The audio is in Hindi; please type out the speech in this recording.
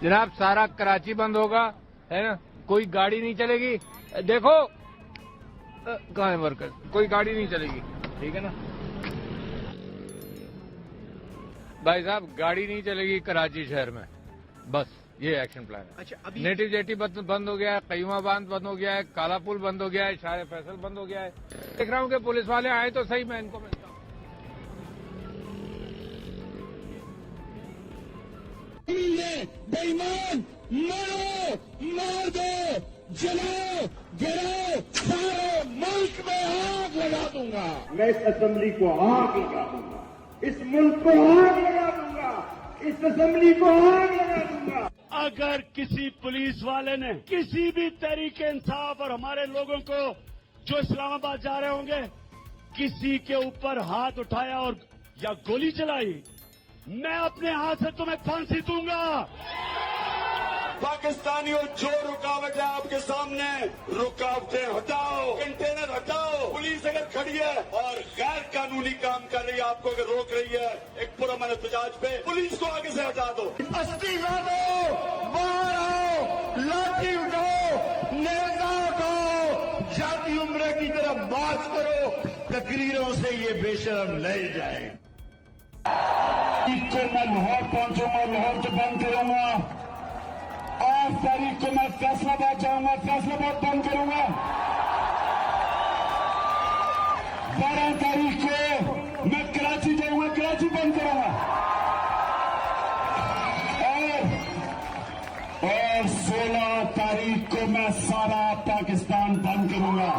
जनाब सारा कराची बंद होगा, है ना, कोई गाड़ी नहीं चलेगी। देखो कहाँ है वर्कर, कोई गाड़ी नहीं चलेगी, ठीक है ना भाई साहब, गाड़ी नहीं चलेगी कराची शहर में, बस ये एक्शन प्लान है। अच्छा, अभी नेटिव जेटी बंद हो गया है, कयूमा बांध बंद हो गया है, काला पुल बंद हो गया है, शाह फैसल बंद हो गया है। देख रहा हूँ कि पुलिस वाले आए तो सही, मैं इनको मिलता हूँ। बेईमान मारो, मार दो, जलाओ, गिराओ, सारे मुल्क में आग लगा दूंगा। मैं इस असेंबली को आग लगा दूंगा, इस मुल्क को आग लगा दूंगा, इस असेंबली को आग लगा दूंगा। अगर किसी पुलिस वाले ने किसी भी तरीके इंसाफ और हमारे लोगों को जो इस्लामाबाद जा रहे होंगे किसी के ऊपर हाथ उठाया और या गोली चलाई, मैं अपने हाथ से तुम्हें फांसी दूंगा। पाकिस्तानियों, जो रुकावट है आपके सामने, रुकावटें हटाओ, कंटेनर हटाओ। पुलिस अगर खड़ी है और गैर कानूनी काम कर रही है, आपको अगर रोक रही है एक पुरअमन एहतजाज पे, पुलिस को आगे से हटा दो। अस्तीफा दो, बाहर आओ, लाठी उठाओ, नेजा उठाओ, जाती उम्र की तरफ मार्च करो, तकरीरों से ये बेशरम ले जाए। को मैं लाहौर पहुंचूंगा, लाहौर से बंद करूंगा। 8 तारीख को मैं फैसलाबाद जाऊंगा, फैसलाबाद बंद करूंगा। 12 तारीख को मैं कराची जाऊंगा, कराची बंद करूंगा। और 16 तारीख को मैं सारा पाकिस्तान बंद करूंगा।